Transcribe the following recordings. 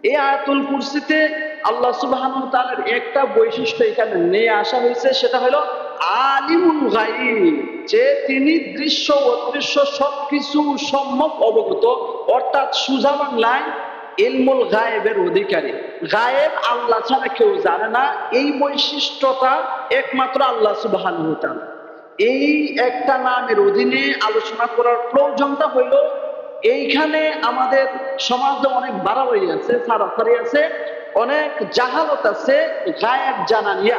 এই আয়াতুল কুরসিতে আল্লাহ সুবহানাহু ওয়া তাআলার একটা বৈশিষ্ট্য এখানে নিয়ে আসা হয়েছে, সেটা হলো আলিমুল গায়ব, যে তিনি দৃশ্য অদৃশ্য সবকিছু সম্যক অবগত, অর্থাৎ সুজা বাংলায় ইলমুল গায়েবের অধিকারী। গায়েব আল্লাহ ছাড়া কেউ জানে না, এই বৈশিষ্ট্যটা একমাত্র আল্লাহ সুবহানাহু ওয়া তাআলা। এই একটা নামের অধীনে আলোচনা করার প্রয়োজনটা হইল, এইখানে আমাদের সমাজে অনেক বাড়াবাড়ি আছে, ছাড়াছাড়ি আছে, অনেক জাহালত আছে গায়েব জানা নিয়া।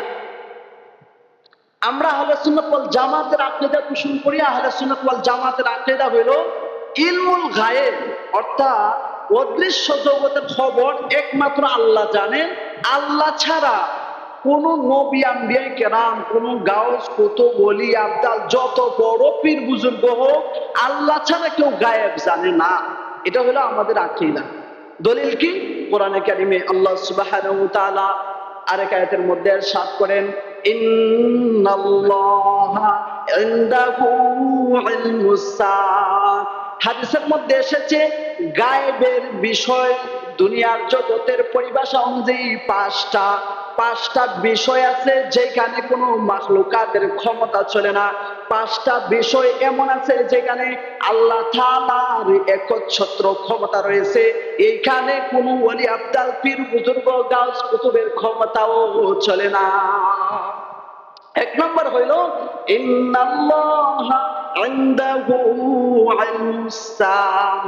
আমরা আহলে সুন্নাত ওয়াল জামাতের আকীদা পোষণ করি। আহলে সুন্নাত ওয়াল জামাতের আকীদা হইল ইলমুল গায়েব, অর্থাৎ অদৃশ্য জগতের খবর একমাত্র আল্লাহ জানেন। আল্লাহ ছাড়া কোন নবী আম্বিয়া কেরাম, কোন গাউস কুতুব ওলি আবদাল যত বড় পীর বুজুর্গ হোক, আল্লাহ ছাড়া কেউ গায়েব জানে না। এটা হলো আমাদের আকীদা। দলিল কি? কোরআনে কারিমে আল্লাহ সুবহানাহু ওয়া তাআলা আরেক আয়াতের মধ্যে ইরশাদ করেন, ইন্নাল্লাহা ইনদাহু ইলমুস সাআহ। হাদিসের মধ্যে এসেছে গায়েবের বিষয়, দুনিয়ার জগতের পরিভাষা অনুযায়ী পাঁচটা বিষয় আছে যেখানে কোনো মাখলুকাতের ক্ষমতা চলে না। পাঁচটা বিষয় এমন আছে যেখানে আল্লাহ তাআলার একচ্ছত্র ক্ষমতা রয়েছে। এইখানে কোনো ওলি আবদাল পীর বুজুর্গ গাউস কুতুবের ক্ষমতাও চলে না। এক নম্বর হইল ইন্নাল্লাহা ইনদাহু ইলমুস সাআহ।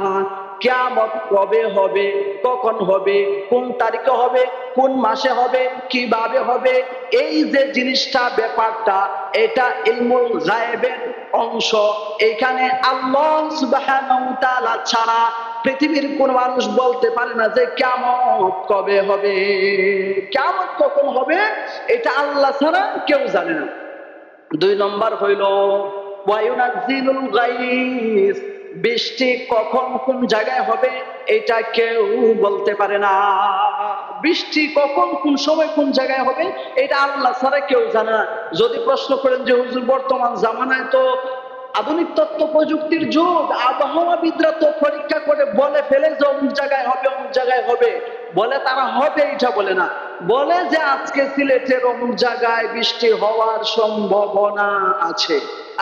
কিয়ামত কবে হবে, কখন হবে, কোন তারিখে হবে, কোন মাসে হবে, কিভাবে হবে, এই যে জিনিসটা, ব্যাপারটা, এটা ইলমুল গায়েবের অংশ। এখানে আল্লাহ সুবহানাহু ওয়া তাআলা ছাড়া পৃথিবীর কোন মানুষ বলতে পারে না যে কিয়ামত কবে হবে, কিয়ামত কখন হবে, এটা আল্লাহ ছাড়া কেউ জানে না। দুই নম্বর হইল ওয়ায়ুনাজ্জিলুল গায়স। বৃষ্টি কখন কোন জায়গায় হবে এটা কেউ বলতে পারে না। বৃষ্টি কখন কোন সময় কোন জায়গায় হবে এটা আল্লাহ ছাড়া কেউ জানে না। যদি প্রশ্ন করেন যে হুজুর বর্তমান জামানায় তো আধুনিক তথ্য প্রযুক্তির যুগ, আবহাওয়াবিদরা তো পরীক্ষা করে বলে ফেলে যে অমুক জায়গায় হবে, অমুক জায়গায় হবে, বলে তারা হবে এটা বলে না, বলে যে আজকে সিলেটের অমুক জায়গায় বৃষ্টি হওয়ার সম্ভাবনা আছে,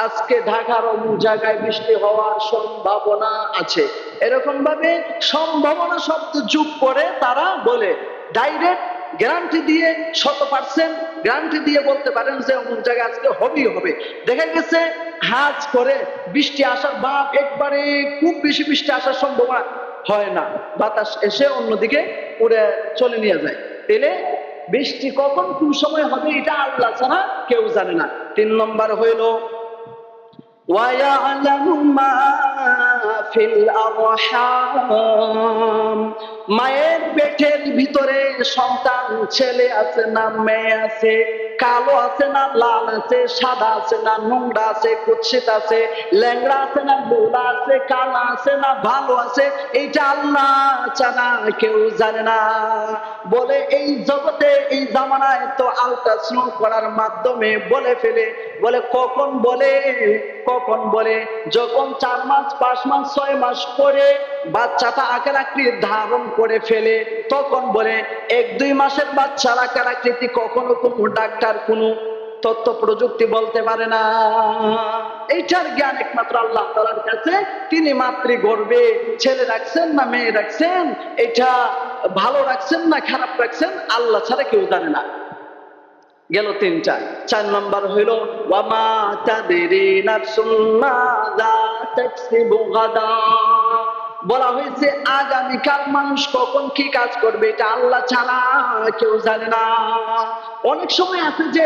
আজকে ঢাকার অমুক জায়গায় বৃষ্টি হওয়ার সম্ভাবনা আছে। এরকম ভাবে সম্ভাবনা শব্দ যোগ করে তারা বলে। ডাইরেক্ট গ্যারান্টি দিয়ে 100% গ্যারান্টি দিয়ে বলতে পারেন যে অমুক জায়গায় আজকে হবেই হবে। দেখা গেছে হাজ করে বৃষ্টি আসার বাপ, একবারে খুব বেশি বৃষ্টি আসার সম্ভাবনা হয় না, বাতাস এসে অন্যদিকে উড়ে চলে নিয়ে যায়। তাহলে বৃষ্টি কখন কোন সময় হবে এটা আল্লাহ ছাড়া কেউ জানে না। তিন নম্বর হইল ওয়ায়ালামু মা ফিল আরহাম। মায়ের পেটের ভিতরে সন্তান ছেলে আছে না মেয়ে আছে, কালো আছে না লাল আছে, সাদা আছে না নোংরা আছে, কুৎসিত আছে, ল্যাংড়া আছে না বোলা আছে, কালা আছে না ভালো আছে, এইটা আল্লাহ ছাড়া কেউ জানে না। বলে এই জগতে এই জামানায় তো আল্ট্রাসাউন্ড করার মাধ্যমে বলে ফেলে, বলে কখন বলে, কখন বলে যখন 4 মাস 5 মাস 6 মাস পরে বাচ্চাটা আকার আকৃতি ধারণ করে ফেলে তখন বলে। 1-2 মাসের বাচ্চার আকার আকৃতি কখনো কোনো ডাক্তার কোনো তথ্য প্রযুক্তি বলতে পারে না। এইটার জ্ঞান একমাত্র আল্লাহ তাআলার কাছে। তিনি মাতৃগর্ভে ছেলে রাখছেন না মেয়ে রাখছেন, এটা ভালো রাখছেন না খারাপ রাখছেন, আল্লাহ ছাড়া কেউ জানে না। গেল 3টা। 4 নম্বর হইল ওয়ামা তাদরি নাফসুম মাযা তাকসিবু গাদা। বলা হয়েছে আগামীকাল মানুষ কখন কি কাজ করবে এটা আল্লাহ ছাড়া কেউ জানে না। অনেক সময় আছে যে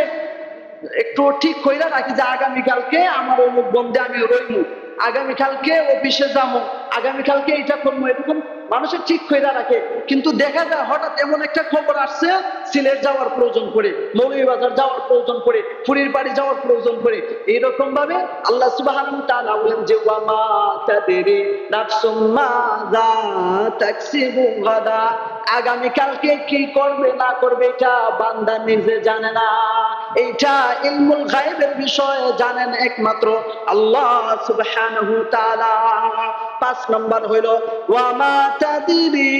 একটু ঠিক কইরা রাখি যে আগামীকালকে আমার অমুক বন্ধে আমি রইমু, আগামীকালকে অফিসে যাবো, আগামীকালকে এটা করবো, এরকম মানুষের ঠিক কইরা রাখে। কিন্তু দেখা যায় হঠাৎ এমন একটা খবর আসছে, সিলেট যাওয়ার প্রয়োজন পড়ে, মৌলভীবাজার যাওয়ার প্রয়োজন পড়ে, ফুরির বাড়ি যাওয়ার প্রয়োজন পড়ে। এইরকম ভাবে আল্লাহ সুবহানাহু ওয়া তাআলা বলেন যে ওয়ামা তাদরি নাফসুম মাযা তাকসিবু গাদা। আগামীকালকে কি করবে না করবে এটা বান্দা নিজে জানে না। এইটা ইলমুল গায়বের বিষয় জানেন একমাত্র আল্লাহ সুবহানাহু ওয়া তাআলা। 5 নম্বর হইল ওয়া মা তাদরি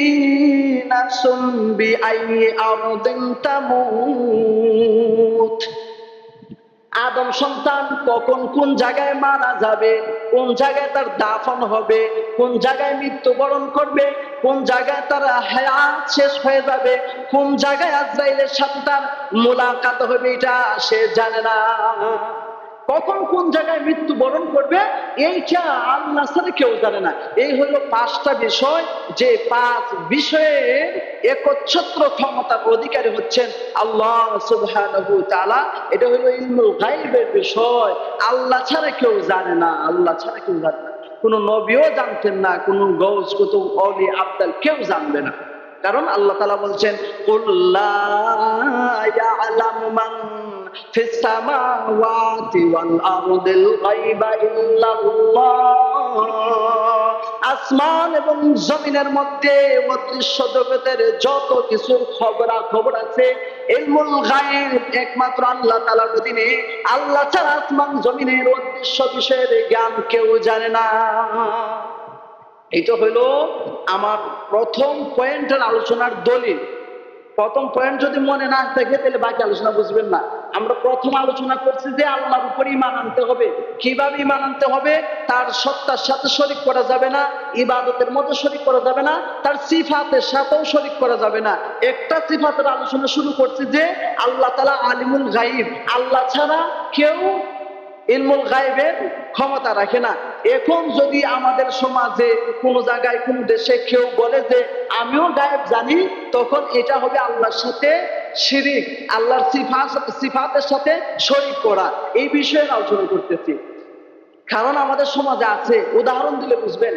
নাফসুম বিআইয়ি আরদিন তামুত। আদম সন্তান কখন কোন জায়গায় মারা যাবে, কোন জায়গায় তার দাফন হবে, কোন জায়গায় মৃত্যুবরণ করবে, কোন জায়গায় তার হায়াত শেষ হয়ে যাবে, কোন জায়গায় আজরাইলের সাথে তার মুলাকাত হবে, এটা সে জানে না। কখন কোন জায়গায় মৃত্যুবরণ করবে এইটা আল্লাহ ছাড়া কেউ জানে না। এই হলো 5টা বিষয়, যে 5 বিষয়ের একচ্ছত্র ক্ষমতার অধিকারী হচ্ছেন আল্লাহ সুবহানাহু ওয়া তাআলা। এটা হলো ইলমুল গায়বের বিষয়। আল্লাহ ছাড়া কেউ জানে না, আল্লাহ ছাড়া কেউ জানে না। কোনো নবীও জানতেন না, কোনো গৌস কুতুব অলি আবদাল কেউ জানবে না। কারণ আল্লাহ তাআলা বলছেন কুল লা ইয়ালামু মান ফিস সামাওয়াতি ওয়াল আরদিল গায়বা ইল্লাল্লাহ। আসমান এবং জমিনের মধ্যে অদৃশ্য জগতের যত কিছুর খবর আছে, ইলমুল গায়ব একমাত্র আল্লাহ তাআলার অধীনে। আল্লাহ ছাড়া আসমান জমিনের অদৃশ্য বিষয়ের জ্ঞান কেউ জানে না। এটা হলো আমার প্রথম পয়েন্টের আলোচনার দলিল। প্রথম পয়েন্ট যদি মনে না থাকে তাহলে বাকি আলোচনা বুঝবেন না। আমরা প্রথম আলোচনা করছি যে আল্লাহর উপর ঈমান আনতে হবে। কিভাবে ঈমান আনতে হবে? তার সত্তার সাথে শরীক করা যাবে না, ইবাদতের মধ্যে শরীক করা যাবে না, তার সিফাতের সাথেও শরীক করা যাবে না। একটা সিফাতের আলোচনা শুরু করছি যে আল্লাহ তাআলা আলিমুল গায়ব, আল্লাহ ছাড়া কেউ ইলমুল গায়বের ক্ষমতা রাখে না। এখন যদি আমাদের সমাজে কোনো জায়গায় কোনো দেশে কেউ বলে যে আমিও গায়েব জানি, তখন এটা হবে আল্লাহর সাথে শিরিক, আল্লাহর সিফাতের সাথে শরীক করা। এই বিষয়ে আলোচনা করতেছি। কারণ আমাদের সমাজে আছে, উদাহরণ দিলে বুঝবেন।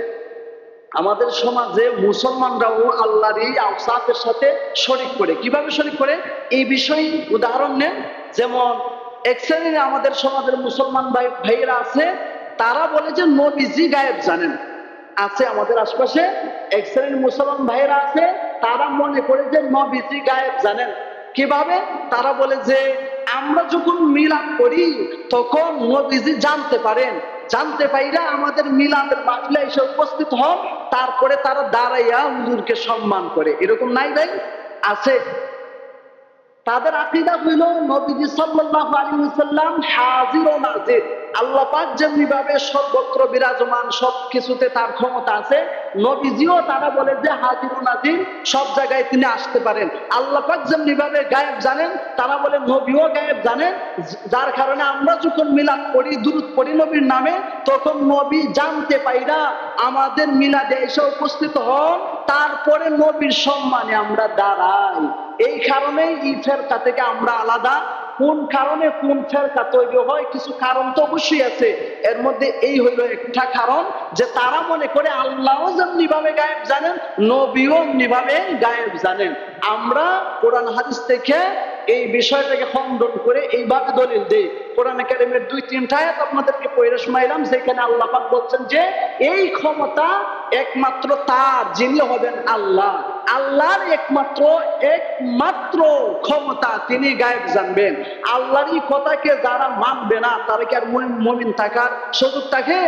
আমাদের সমাজে মুসলমানরাও আল্লাহর এই আওসাফের সাথে শরীক করে। কিভাবে শরীক করে এই বিষয়ে উদাহরণ নেন। যেমন এক শ্রেণীর আমাদের সমাজের মুসলমান ভাইরা আছে, তারা বলে যে নবীজি গায়েব জানেন। আছে আমাদের আশপাশে এক শ্রেণীর মুসলমান ভাইরা আছে, তারা মনে করে যে নবীজি গায়েব জানেন। কিভাবে? তারা বলে যে আমরা যখন মিলাদ করি তখন নবীজি জানতে পারেন, জানতে পাইরা আমাদের মিলাদের মাহফিলে এসে উপস্থিত হন, তারপরে তারা দাঁড়াইয়া হুজুরকে সম্মান করে। এরকম নাই ভাই? আছে। তাদের আকীদা হইল নবীজি সাল্লাল্লাহু আলাইহি ওয়াসাল্লাম হাজির ও নাজির। আল্লাহ পাক যেমনি ভাবে সর্বত্র বিরাজমান, সবকিছুতে তার ক্ষমতা আছে, নবীজিও তারা বলে যে হাজির ও নাজির, সব জায়গায় তিনি আসতে পারেন। আল্লাহ পাক যেমনি ভাবে গায়েব জানেন, তারা বলে নবীও গায়েব জানেন। যার কারণে আমরা যখন মিলাদ পড়ি, দুরূদ পড়ি নবীর নামে, তখন নবী জানতে পাইরা আমাদের মিলাদে এসে উপস্থিত হন, তারপরে নবীর সম্মানে আমরা দাঁড়াই। এই কারণেই এই ফেরকা থেকে আমরা আলাদা। কোন কারণে কোন ফেরকা তৈরি হয়, কিছু কারণ তো অবশ্যই আছে। এর মধ্যে এই হইল একটা কারণ, যে তারা মনে করে আল্লাহ যেমনি ভাবে গায়েব জানেন, নবীও এমনি ভাবে গায়েব জানেন। আমরা কোরআন হাদিস থেকে এই বিষয়টাকে খণ্ডন করে এইভাবে দলিল দেই। কোরআনে কারীমের 2-3টা আয়াত আপনাদেরকে পড়ে শোনাইলাম, যেখানে আল্লাহ পাক বলছেন যে এই ক্ষমতা একমাত্র তার, যিনি হবেন আল্লাহ। আল্লাহর একমাত্র ক্ষমতা, তিনি গায়েব জানবেন। আল্লাহর এই কথাকে যারা মানবে না, তারা কি আর মুমিন থাকার সুযোগ থাকে?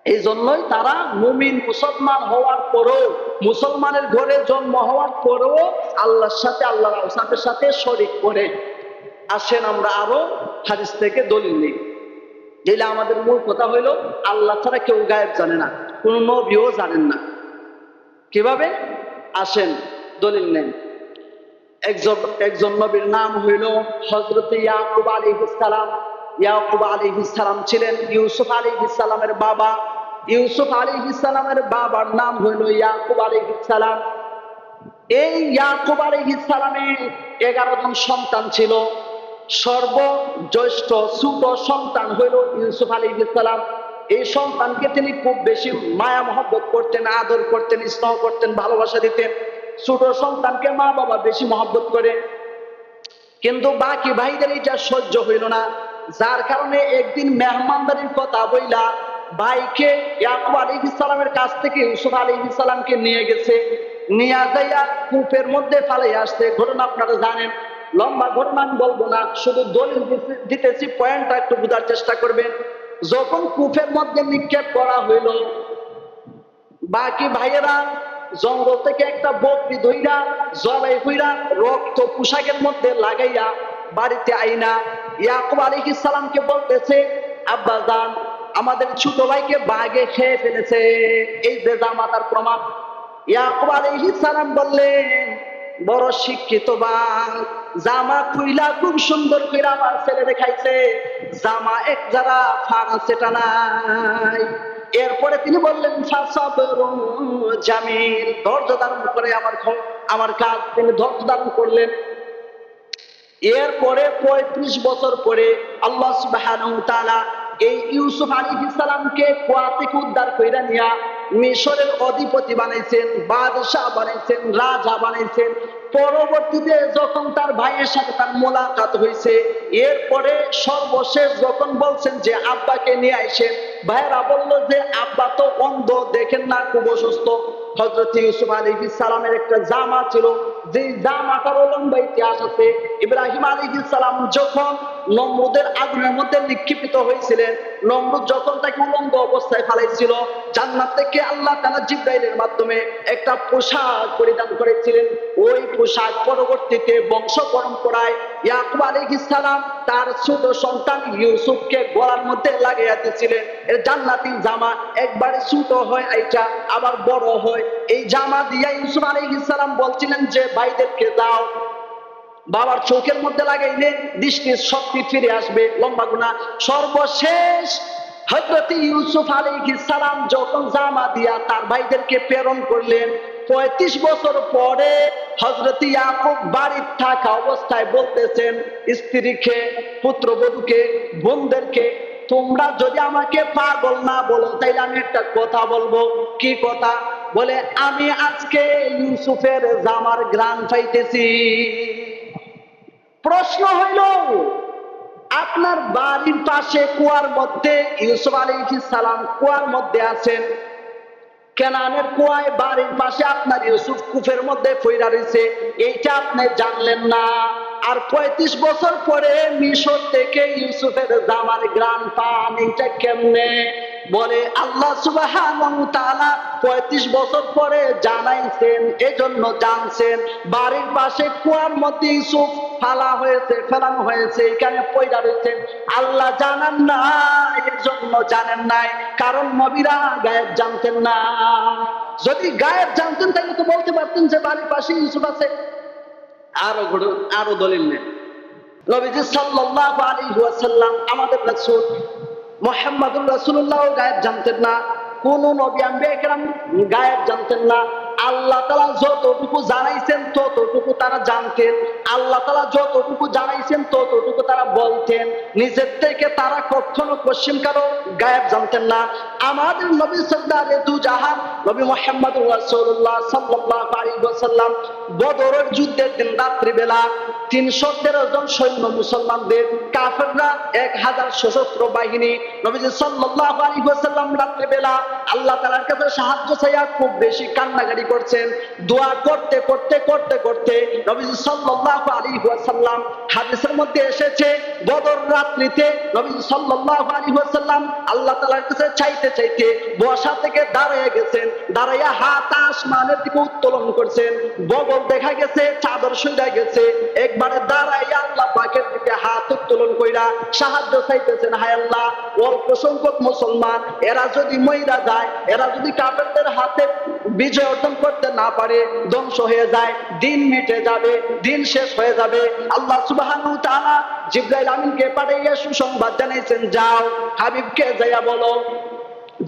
এই জন্যই তারা মুমিন মুসলমান হওয়ার পরেও, মুসলমানের ঘরে জন্ম হওয়ার পরেও আল্লাহর সাথে, আল্লাহর আওসাফের সাথে শরীক করে। আসেন আমরা আরো হাদিস থেকে দলিল নিই। যেটা আমাদের মূল কথা হইল আল্লাহ ছাড়া কেউ গায়েব জানে না, কোন নবীও জানেন না। কিভাবে? আসেন দলিল নেন। একজন নবীর নাম হইল হযরত ইয়াকুব আলাইহিস সালাম। ইয়াকুব আলাইহিস সালাম ছিলেন ইউসুফ আলাইহিস সালামের বাবা। ইউসুফ আলাইহিস সালামের বাবার নাম হইল ইয়াকুব আলাইহিস সালাম। এই ইয়াকুব আলাইহিস সালামের 11 জন সন্তান ছিল। সর্বজ্যেষ্ঠ ছোট সন্তান হইল ইউসুফ আলাইহিস সালাম। এই সন্তানকে তিনি খুব বেশি মায়া মহব্বত করতেন, আদর করতেন, স্নেহ করতেন, ভালোবাসা দিতেন। ছোট সন্তানকে মা বাবা বেশি মহব্বত করে, কিন্তু বাকি ভাইদের এটা সহ্য হইল না। যার কারণে একদিন মেহমানদারির কথা বইলা ভাইকে ইয়াকুব আলাইহিস সালামের কাছ থেকে ইউসুফ আলাইহিস সালামকে নিয়ে গেছে। নিয়ে যাইয়া কূপের মধ্যে ফালাই আসছে। ঘটনা আপনারা জানেন, লম্বা ঘটনা আমি বলবো না, শুধু দলিল দিতেছি, পয়েন্টটা একটু বোঝার চেষ্টা করবেন। যখন কূপের মধ্যে নিক্ষেপ করা হইল, বাকি ভাইয়েরা জঙ্গল থেকে একটা বকরি ধইরা জবাই কইরা রক্ত পোশাকের মধ্যে লাগাইয়া বাড়িতে আইনা ইয়াকুব আলাইহিস সালামকে বলতেছে, আব্বা জান, আমাদের ছোট ভাইকে বাঘে খেয়ে ফেলেছে। এই যে জামাতার প্রমাণ। ইয়াকুব আলাইহিস সালাম বললেন, বড় শিক্ষিত বাঘ, জামা খুইলা খুব সুন্দর কইরা আমার ছেলে দেখাইছে, জামা এক যারা ফাঁকা সেটা নাই। এরপরে তিনি বললেন, জামিল, ধৈর্য ধারণ করে আমার কাজ তিনি ধৈর্য ধারণ করলেন। এরপরে ৩৫ বছর পরে আল্লাহ সুবহানাহু ওয়া তাআলা এই ইউসুফ আলাইহিস সালামকে কুয়া থেকে উদ্ধার কইরা নিয়া মিশরের অধিপতি বানাইছেন, বাদশাহ বানাইছেন, রাজা বানাইছেন। পরবর্তীতে যখন তার ভাইয়ের সাথে তার মোলাকাত হয়েছে, এরপরে সর্বশেষ যখন বলছেন যে আব্বাকে নিয়ে আইসেন, ভাইয়েরা বলল যে আব্বা তো অন্ধ, দেখেন না, খুব অসুস্থ। হযরত ইউসুফ আলাইহিস সালামের একটা জামা ছিল, যে জামাটার লম্বা ইতিহাস আছে। ইব্রাহিম আলাইহিস সালাম যখন নমরুদের আগুনের মধ্যে নিক্ষিপ্ত হয়েছিলেন, নমরুদ যখন তাকে উলঙ্গ অবস্থায় ফেলাইছিল, জান্নাত থেকে আল্লাহ তাআলা জিবরাইলের মাধ্যমে একটা পোশাক পরিধান করেছিলেন। ওই পোশাক পরবর্তীতে বংশ পরম্পরায় ইয়াকুব আলাইহিস সালাম তার ছোট সন্তান ইউসুফকে গলার মধ্যে লাগাইয়া দিয়েছিলেন। এর জান্নাতি জামা একবারে ছোট হয়, আইটা আবার বড় হয়। এই জামা দিয়া ইউসুফ আলাইহিস সালাম বলছিলেন যে ভাইদেরকে দাও, বাবার চোখের মধ্যে লাগাইলে দৃষ্টির শক্তি ফিরে আসবে, লম্বা গুণা। সর্বশেষ হযরত ইউসুফ আলাইহিস সালাম যখন জামা দিয়া তার ভাইদেরকে প্রেরণ করলেন, ৩৫ বছর পরে হযরত ইয়াকুব বাড়ির থাকা অবস্থায় বলতেছেন স্ত্রীকে, পুত্রবধূকে, বোনদেরকে, তোমরা যদি আমাকে পাগল না বলো তাইলে আমি একটা কথা বলবো। কি কথা? বলে, আমি আজকে ইউসুফের জামার ঘ্রাণ পাইতেছি। প্রশ্ন হইল, আপনার বাড়ির পাশে কুয়ার মধ্যে ইউসুফ আলাইহিস সালাম কুয়ার মধ্যে আছেন, কেনানের কুয়ায় বাড়ির পাশে আপনার ইউসুফ কূপের মধ্যে পইড়া রইছে, এইটা আপনি জানলেন না। আর ৩৫ বছর পরে মিশর থেকে ইউসুফের জামার ঘ্রাণ পান, এইটা কেমনে? বলে, আল্লাহ সুবহানাহু ওয়া তাআলা ৩৫ বছর পরে জানাইছেন, এজন্য জানছেন। বাড়ির পাশে কুয়ার মধ্যে ইউসুফ ফেলানো হয়েছে, এখানে পয়দা রয়েছে, আল্লাহ জানান না, এর জন্য জানেন নাই। কারণ নবীরা গায়েব জানতেন না। যদি গায়েব জানতেন তাহলে তো বলতে পারতেন যে বাড়ির পাশে ইউসুফ আছে। আরো দলিল নেই। নবীজি সাল্লাল্লাহু আলাইহি ওয়াসাল্লাম, আমাদের রাসূল মুহাম্মদুর রাসূলুল্লাহ গায়েব জানতেন না। কোন নবী আম্বিয়া কেরাম গায়েব জানতেন না। আল্লাহ তাআলা যতটুকু জানাইছেন ততটুকু তারা জানতেন। আল্লাহ তাআলা যতটুকু জানাইছেন ততটুকু তারা বলতেন। নিজের থেকে তারা কখনো পশ্চিমকারও গায়েব জানতেন না। আমাদের নবী সরদারে দু জাহান নবী মুহাম্মদুর রাসূলুল্লাহ সাল্লাল্লাহু আলাইহি ওয়াসাল্লাম বদরের যুদ্ধের দিন রাত্রি বেলা ৩১৩ জন সৈন্য মুসলমানদের, কাফেররা ১০০০ সশস্ত্র বাহিনী, নবীজি সাল্লাল্লাহু আলাইহি ওয়াসাল্লাম রাত্রি বেলা আল্লাহ তাআলার কাছে সাহায্য চাইয়া খুব বেশি কান্নাকাটি করছেন। দোয়া করতে করতে করতে করতে নবীজি সাল্লাল্লাহু আলাইহি ওয়াসাল্লাম, হাদিসের মধ্যে এসেছে, বদর রাত্রিতে নবীজি সাল্লাল্লাহু আলাইহি ওয়াসাল্লাম আল্লাহ তাআলার কাছে চাইতে চাইতে বসা থেকে দাঁড়িয়ে গেছেন, দাঁড়াইয়া হাত আসমানের দিকে উত্তোলন করছেন। বগল দেখা গেছে চাদর সইরা গেছে, একবারে দাঁড়াইয়া আল্লাহ পাকের দিকে হাত উত্তোলন কইরা সাহায্য চাইতেছেন। হায় আল্লাহ, অল্প সংখ্যক মুসলমান, এরা যদি মইরা যায়, এরা যদি কাফেরদের হাতে বিজয় অর্জন করতে না পারে, ধ্বংস হয়ে যায়, দিন মিটে যাবে, দিন শেষ হয়ে যাবে। আল্লাহ সুবহানাহু ওয়া তাআলা জিবরাইল আমিনকে পাঠাইয়া সুসংবাদ জানাইছেন, যাও হাবিবকে যাইয়া বলো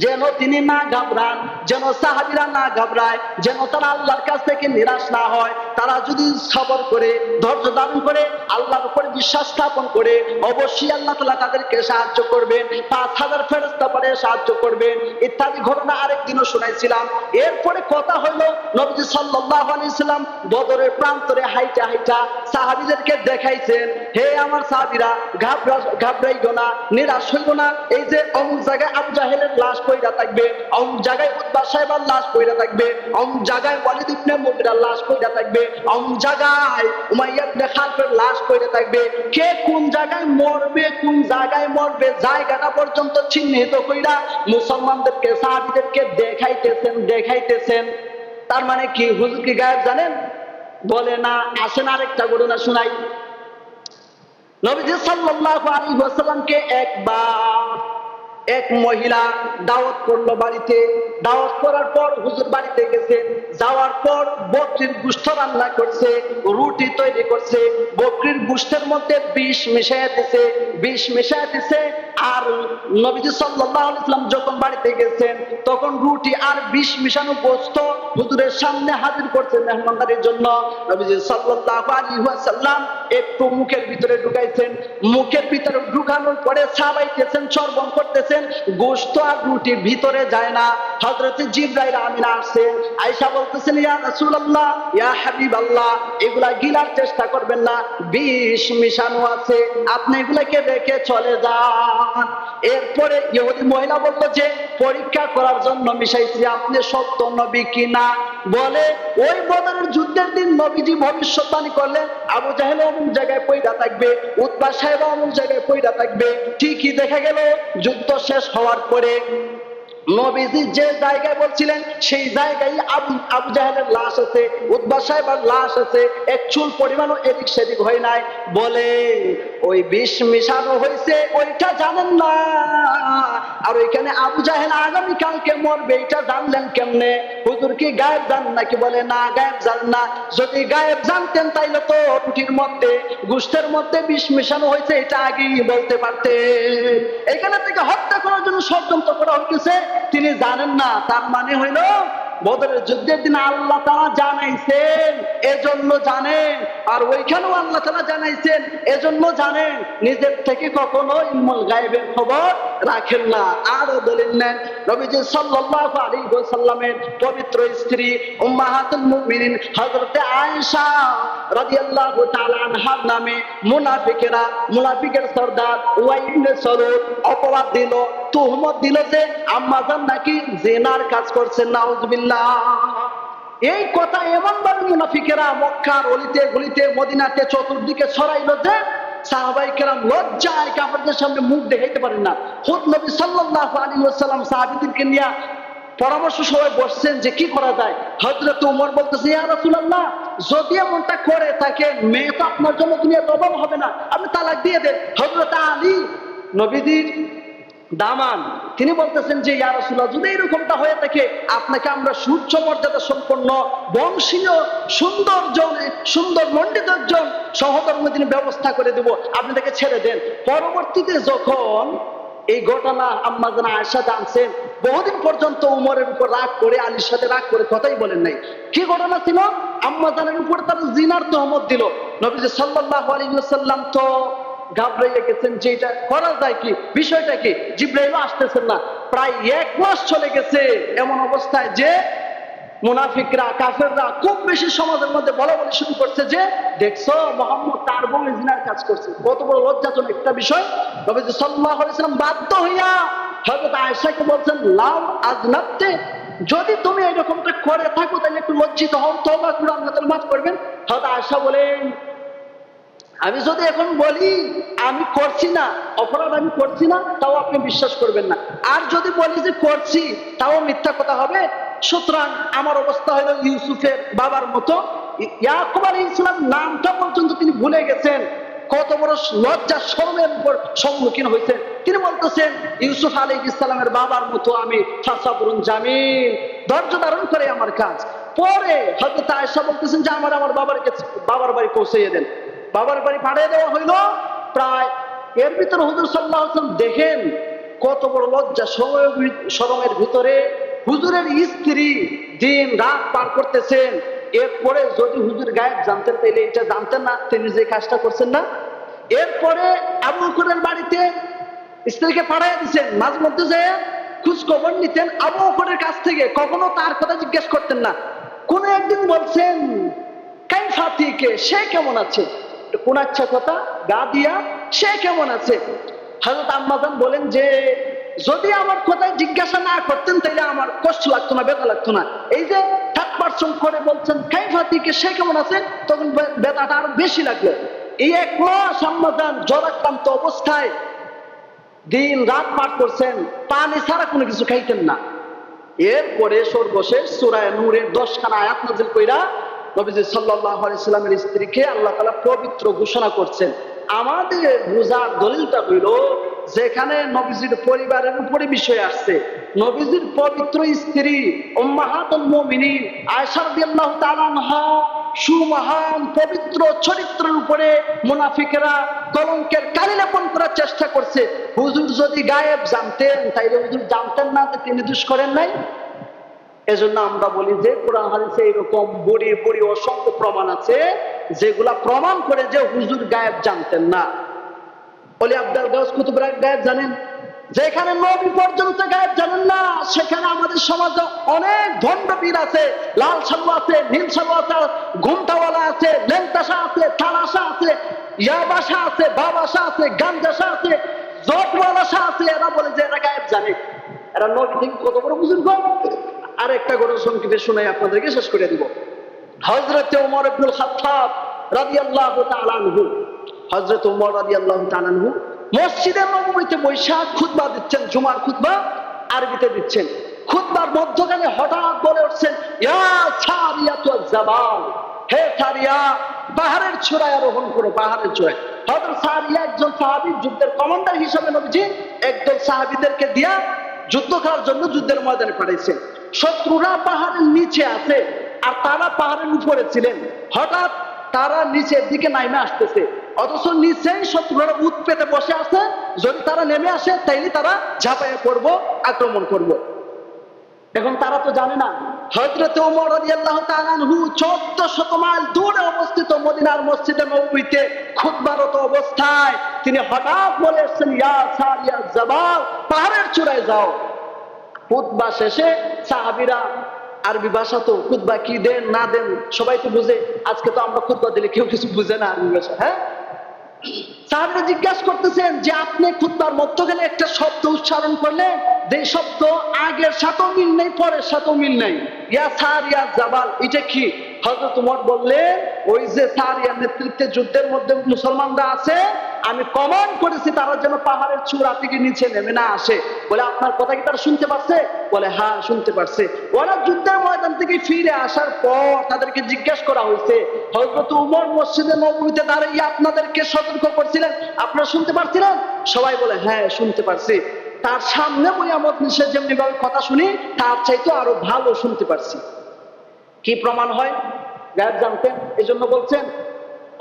যেন তিনি না ঘাবড়ান, যেন সাহাবীরা না ঘাবড়ায়, যেন তারা আল্লাহর কাছ থেকে নিরাশ না হয়। তারা যদি সবর করে, ধৈর্য ধারণ করে, আল্লাহর উপর বিশ্বাস স্থাপন করে, অবশ্যই আল্লাহ তাআলা তাদেরকে সাহায্য করবেন। ৫,০০০ ফেরেশতা পরে সাহায্য করবেন, ইত্যাদি ঘটনা আরেকদিনও শুনাইছিলাম। এরপরে কথা হলো, নবীজি সাল্লাল্লাহু আলাইহি সাল্লাম বদরের প্রান্তরে হাইটা হাইটা সাহাবীদেরকে দেখাইছেন, হে আমার সাহাবীরা, ঘাবড়াইও না, নিরাশ হইও না। এই যে অমুক জায়গায় আবু জাহেলের লাশ পইড়া থাকবে, অমুক জায়গায় উতবা সাহেবের লাশ পইড়া থাকবে, অমুক জায়গায় ওয়ালিদ ইবনে মুগিরার লাশ পইড়া থাকবে, অমুক জায়গায় উমাইয়া ইবনে খালফের লাশ পড়ে থাকবে, কে কোন জায়গায় মরবে, কোন জায়গায় মরবে জায়গাটা পর্যন্ত চিহ্নিত কইরা মুসলমানদেরকে সাহাবীদেরকে দেখাইতেছেন। তার মানে কি হুজুর কি গায়েব জানেন? বলে না। আসেন আরেকটা ঘটনা শুনাই। নবীজি সাল্লাল্লাহু আলাইহি ওয়াসাল্লামকে একবার এক মহিলা দাওয়াত করলো বাড়িতে। দাওয়াত করার পর হুজুর বাড়িতে গেছে, যাওয়ার পর বকরির গোশত রান্না করছে, রুটি তৈরি করছে, বকরির গোশতের মধ্যে বিষ মিশাইয়া দিছে। আর নবীজি সাল্লাল্লাহু আলাইহি ওয়াসাল্লাম যখন বাড়িতে গেছেন তখন রুটি আর বিষ মিশানো গোশত হুজুরের সামনে হাজির করছে মেহমানদারির জন্য। নবীজি সাল্লাল্লাহু আলাইহি ওয়াসাল্লাম একটু মুখের ভিতরে ঢুকাইছেন, মুখের ভিতরে ঢুকানোর পরে চাবাইতেছেন, চর্বণ করতেছেন, গোশত আর রুটি ভিতরে যায় না। হযরত জিবরাইল আমিন আসছেন, আয়েশা বলতেছেন ইয়া রাসূলুল্লাহ, ইয়া হাবিবাল্লাহ, এগুলা গিলার চেষ্টা করবেন না, বিষ মিশানো আছে, আপনি এগুলাকে রেখে চলে যান। এরপরে ইহুদি মহিলা বলল যে পরীক্ষা করার জন্য মিশাইছি, আপনি সত্য নবী কিনা। বলে ওই বদরের যুদ্ধের দিন নবীজি ভবিষ্যৎবাণী করলেন আবু জাহেল অমুক জায়গায় পয়দা থাকবে, উতবা সাহেব অমুক জায়গায় পয়দা থাকবে। ঠিকই দেখা গেল যুদ্ধ শেষ হওয়ার পরে নবীজি যে জায়গায় বলছিলেন সেই জায়গায় আবু জাহেলের লাশ আছে, উতবা সাহেবের লাশ আছে, এক চুল পরিমাণও এদিক সেদিক হয় নাই। বলে ওই বিষ মিশানো হয়েছে ওইটা জানেন না, আর ওইখানে আবু জাহেল আগামীকালকে মরবে এটা জানলেন কেমনে? হুজুর কি গায়েব জানেন নাকি? বলে না, গায়েব জানেন না। যদি গায়েব জানতেন তাইলে তো রুটির মধ্যে গোশতের মধ্যে বিষ মিশানো হয়েছে এটা আগেই বলতে পারতেন। এখানে থেকে হত্যা করার জন্য ষড়যন্ত্র করা হইতেছে, তিনি জানেন না। তার মানে হইল বদরের যুদ্ধের দিন আল্লাহ তাআলা জানাইছেন এজন্য জানেন, আর ওইখানেও আল্লাহ তাআলা জানাইছেন এজন্য জানেন। নিজের থেকে কখনো ইলমুল গায়েবের খবর রাখেন না। আরো দলিল নেন, নবীজি সাল্লাল্লাহু আলাইহি ওয়াসাল্লামের পবিত্র স্ত্রী উম্মাহাতুল মুমিনিন হযরতে আয়েশা রাদিয়াল্লাহু তাআলা আনহার নামে মুনাফিকের সরদার উয়াই ইবনে সালুল অপবাদ দিল, তুহমত দিল যে আম্মাজান নাকি জিনার কাজ করছেন। নাউজুবিল্লাহ। এই কথা এমন ভাবে মুনাফিকেরা মক্কার অলিতে গলিতে মদিনাতে চতুর্দিকে ছড়াইলো যে সাহাবায়ে কেরাম লজ্জায় কাফেরদের সামনে মুখ দেখাইতে পারেন না। খুদ নবী সাল্লাল্লাহু আলাইহি ওয়াসাল্লাম সাহাবীদেরকে নিয়ে পরামর্শ সবাই বসছেন যে কি করা যায়। হযরত ওমর বলতেছে ইয়া রাসূলুল্লাহ, যদি এমনটা করে থাকে মেয়ে তো আপনার জন্য দুনিয়াতে অভাব হবে না, আপনি তালাক দিয়ে দেন। হযরত আলী নবীজির দামান, তিনি বলতেছেন যে ইয়া রাসূলুল্লাহ, যদি এরকমটা হয়ে থাকে আপনাকে আমরা সূর্য মর্যাদা সম্পন্ন বংশীয় সুন্দর মণ্ডিত একজন সহধর্মিণীর ব্যবস্থা করে দেব, আপনি তাকে ছেড়ে দেন। পরবর্তীতে যখন এই ঘটনা আম্মা জান আয়েশা জানছেন, বহুদিন পর্যন্ত উমরের উপর রাগ করে, আলীর সাথে রাগ করে কথাই বলেন নাই। কি ঘটনা ছিল? আম্মা জানের উপর তারা জিনার তহমত দিল। নবীজি সাল্লাল্লাহু আলাইহি ওয়াসাল্লাম তো ঘাবড়াইয়া গেছেন যে এটা করা যায় কি, বিষয়টা কি। জিবরাইল আসতেছেন না, প্রায় 1 মাস চলে গেছে এমন অবস্থায় যে মুনাফিকরা কাফেররা খুব বেশি সমাজের মধ্যে বলা বলি শুরু করছে যে দেখছো মুহাম্মদ তার বউ জিনার কাজ করছে। কত বড় লজ্জাজনক একটা বিষয়। নবীজি সাল্লাল্লাহু আলাইহি ওয়াসাল্লাম বাধ্য হইয়া হযরত আয়েশাকে বলছেন লাউ আযনাবতে, যদি তুমি এরকমটা করে থাকো তাহলে একটু লজ্জিত হও, তওবা করে আল্লাহ তাআলা মাফ করবেন। হযরত আয়েশা বলেন আমি যদি এখন বলি আমি করছি না, অপরাধ আমি করছি না, তাও আপনি বিশ্বাস করবেন না, আর যদি বলি যে করছি তাও মিথ্যা কথা হবে। সুতরাং আমার অবস্থা হলো ইউসুফের বাবার মতো। ইয়াকুব আলাইহিস সালাম নামটা পর্যন্ত তিনি ভুলে গেছেন। কত বড় লজ্জা শরমের উপর সম্মুখীন হয়েছেন। তিনি বলতেছেন ইউসুফ আলাইহিস সালামের বাবার মতো আমি ফাসাবরুন জামিল, ধৈর্য ধারণ করে আমার কাজ। পরে হযরত আয়েশা বলতেছেন যে আমার বাবার বাড়ি পৌঁছে দেন। বাবার বাড়ি পাঠিয়ে দেওয়া হইল। প্রায় এর ভিতরে হুজুর সাল্লাল্লাহু আলাইহি ওয়াসাল্লাম দেখেন কত বড় লজ্জা শরমের ভিতরে হুজুরের স্ত্রী দিন রাত পার করতেছেন। এরপরে যদি হুজুর গায়েব জানতেন তাহলে এটা জানতেন না, তিনি যে কাজটা করছেন না। এরপরে আবু বকরের বাড়িতে স্ত্রীকে পাঠিয়ে দিচ্ছেন, মাঝে মধ্যে যে খোঁজ খবর নিতেন আবু বকরের কাছ থেকে, কখনো তার কথা জিজ্ঞেস করতেন না। কোন একদিন বলছেন কাইফা তিকে, সে কেমন আছে, কোন আচ্ছা কথা গা দিয়া সে কেমন আছে। হযরত আম্মা জান বলেন যে যদি আমার কথা জিজ্ঞাসা না করতেন তাহলে আমার কষ্ট লাগতো না, ব্যথা লাগতো না। এই যে পার্সন করে বলছেন কাইফাতিকে, সে কেমন আছে, তখন ব্যথাটা আরো বেশি লাগলো। এই 1 মাস আম্মাজান জ্বরাক্রান্ত অবস্থায় দিন রাত পাঠ করছেন, পানি ছাড়া কোনো কিছু খাইতেন না। এরপরে সর্বশেষ সূরা নূরের 10 খানা আয়াত নাযিল কইরা নবীজি সাল্লাল্লাহু আলাইহি সাল্লামের স্ত্রীকে আল্লাহ তাআলা পবিত্র ঘোষণা করছেন। আমাদের বুঝার দলিলটা হইল, যেখানে নবীজির পরিবারের উপরে বিষয় আসছে, নবীজির পবিত্র স্ত্রী উম্মাহাতুল মুমিনিন আয়েশা রাদিয়াল্লাহু তাআলা আনহা সুমহান পবিত্র চরিত্রের উপরে মুনাফিকেরা কলঙ্কের কালি লেপন করার চেষ্টা করছে। হুজুর যদি গায়েব জানতেন, তাইলে হুজুর জানতেন না যে তিনি দোষ করেন নাই? এজন্য আমরা বলি যে কোরআন হাদিসে এরকম বুড়ি বুড়ি অসংখ্য প্রমাণ আছে যেগুলা প্রমাণ করে যে হুজুর গায়েব জানতেন না। ওলি আব্দুল গাউস কুতুব গায়েব জানেন? যেখানে নবী পর্যন্ত গায়েব জানেন না, সেখানে আমাদের সমাজে অনেক ভণ্ডপীর আছে, লাল সালু আছে, নীল সালু আছে, ঘুমটাওয়ালা আছে, লেংটাসা আছে, থালাসা আছে, ইয়াবাসা আছে, বাবাসা আছে, গাঞ্জাসা আছে, জটওয়ালাসা আছে। এরা বলে যে এরা গায়েব জানে। এরা নবী থেকে কত বড় বুজুর্গ। আর একটা গরু সংক্ষেপে শুনে আপনাদেরকে শেষ করে দিব। হযরত ওমর ইবনুল খাত্তাব রাদিয়াল্লাহু তাআলা আনহু, হযরত ওমর রাদিয়াল্লাহু তাআলা আনহু মসজিদে নববীতে বৈশা খুতবা দিচ্ছেন, জুমার খুতবা আরবিতে দিচ্ছেন। খুতবার মধ্যখানে হঠাৎ বলে উঠছেন, ইয়া সারিয়াতু জাবাল, হে সারিয়া, পাহাড়ের চূড়ায় আরোহণ করো, পাহাড়ের চূড়ায়। হযরত সারিয়া একজন সাহাবী, যুদ্ধের কমান্ডার হিসেবে নবীজি একদল সাহাবীদেরকে দিয়া যুদ্ধ করার জন্য যুদ্ধের ময়দানে পাঠাইছেন। শত্রুরা পাহাড়ের নিচে আছে আর তারা পাহাড়ের উপরে ছিলেন। হঠাৎ তারা নিচের দিকে নামে আসতেছে, অথচ নিচেই শত্রুরা উৎ পেতে বসে আছে। যদি তারা নেমে আসে তাইলে তারা ঝাঁপাইয়ে পড়বো, আক্রমণ করব। এখন তারা তো জানে না। হযরত ওমর রাদিয়াল্লাহু তাআলা আনহু 1400 মাইল দূরে অবস্থিত মদিনার মসজিদে নববীতে খুতবারত অবস্থায় তিনি হঠাৎ বলে এসেছেন, ইয়া সারিয়া জাবাল, পাহাড়ের চূড়ায় যাও। খুতবা শেষে সাহাবীরা, আরবি ভাষা তো, খুতবা কি দেন না দেন সবাই তো বুঝে। আজকে তো আমরা খুতবা দিলে কেউ কিছু বুঝে না আরবি ভাষা। হ্যাঁ, সাহাবীরা জিজ্ঞাসা করতেছেন যে আপনি খুতবার মধ্যখানে একটা শব্দ উচ্চারণ করলেন, যে শব্দ আগের সাথেও মিল নেই, পরের সাথেও মিল নেই, ইয়া সারিয়া জাবাল, এটা কি? হযরত ওমর বললেন, ওই যে সারিয়ার নেতৃত্বে যুদ্ধের মধ্যে মুসলমানরা আছে, আমি কমান্ড করেছি তারা যেন পাহাড়ের চূড়া থেকে নিচে নেমে না আসে। বলে আপনার কথা কি তারা শুনতে পারছে? বলে হ্যাঁ শুনতে পারছে। ওরা যুদ্ধের ময়দান থেকে ফিরে আসার পর তাদেরকে জিজ্ঞাসা করা হয়েছে, হযরত ওমর মসজিদে নববীতে দাঁড়িয়ে আপনাদেরকে সতর্ক করছিলেন, আপনারা শুনতে পারছিলেন? সবাই বলে হ্যাঁ শুনতে পারছি। তার সামনে মুয়ামত নিষেধ যেমনি ভাবে কথা শুনি, তার চাইতে আরো ভালো শুনতে পারছি। কি প্রমাণ হয় গায়েব জানতেন? এই জন্য বলছেন।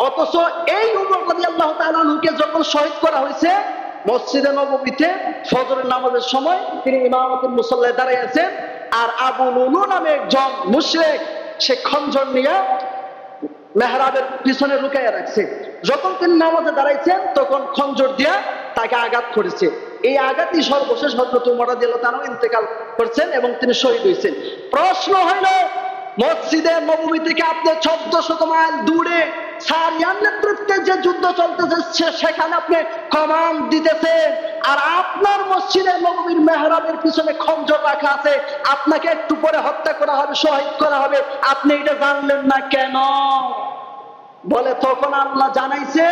অথচ এই ওমর রাদিয়াল্লাহু তাআলা আনহুকে যখন শহীদ করা হয়েছে মসজিদে নববীতে ফজরের নামাজের সময়, তিনি ইমামতের মুসল্লায় দাঁড়িয়ে আছেন, আর আবু লুলু নামে একজন মুশরিক সে খঞ্জর নিয়ে মেহরাবের পিছনে লুকাইয়া রাখছে। যখন তিনি নামাজে দাঁড়াইছেন তখন খঞ্জর দিয়া তাকে আঘাত করেছে। এই আঘাতই সর্বশেষ হযরত ওমর রাদিয়াল্লাহু তাআলা ইন্তেকাল করছেন এবং তিনি শহীদ হয়েছেন। প্রশ্ন হইল, মসজিদে নববী থেকে আপনি 1400 মাইল দূরে সারিয়ার নেতৃত্বে যে যুদ্ধ চলতেছে সেখানে আপনি কমান্ড দিতেছেন, আর আপনার মসজিদে নববীর মেহরাবের পিছনে খঞ্জর রাখা আছে, আপনাকে একটু পরে হত্যা করা হবে, শহীদ করা হবে, আপনি এটা জানলেন না কেন? বলে তখন আল্লাহ জানাইছে,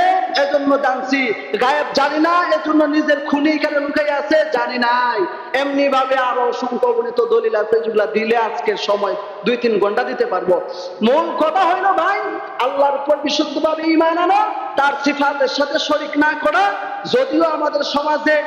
এজন্য জানছি। গায়েব জানি না, এজন্য নিজের খুনি এখানে লুকাই আছে, জানি নাই। এমনি ভাবে আরো অসংখ্য অগণিত দলিল আছে, যেগুলা দিলে আজকের সময় 2-3 ঘন্টা দিতে পারবো। মূল কথা হইল ভাই, আল্লাহর উপর বিশুদ্ধভাবে ঈমান আনা, তার সিফাতের সাথে শরীক না করা। যদিও আমাদের সমাজে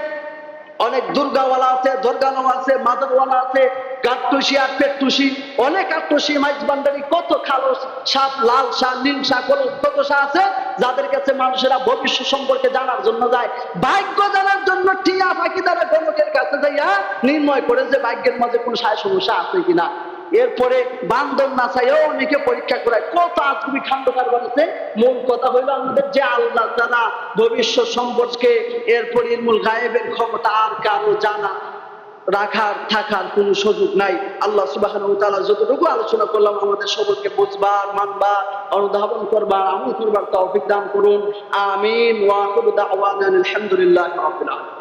অনেক দুর্গাওয়ালা আছে, দরগানো আছে, মাদারওয়ালা আছে, গাট্টুসি আর পেট্টুসি, অনেক আট্টুসি, মাইজ বান্ডারি, কত খালো সাপ, লাল শাহ, নীল শাহ, কত শাহ আছে, যাদের কাছে মানুষেরা ভবিষ্যৎ সম্পর্কে জানার জন্য যায়, ভাগ্য জানার জন্য টিয়া পাখি দ্বারা গণকের কাছে যাইয়া নির্ণয় করে যে ভাগ্যের মাঝে কোন সায় সমস্যা আছে কিনা। এরপরে বান্দর না চাইও অনেকে পরীক্ষা করায়, কত আজগুবি খান্ডকার বানাচ্ছে। মূল কথা হইল আমাদের যে আল্লাহ জানা ভবিষ্যৎ সম্পর্কে, এরপর ইলমুল গায়েবের ক্ষমতা আর কারো জানা রাখার থাকার কোন সুযোগ নাই। আল্লাহ সুবহানাহু ওয়া তাআলা যতটুকু আলোচনা করলাম আমাদের সকলকে বুঝবার, মানবার, অনুধাবন করবার, আমল করবার তৌফিক দান করুন। আমিন। ওয়া আখিরু দাওয়ানা আলহামদুলিল্লাহি রাব্বিল আলামিন।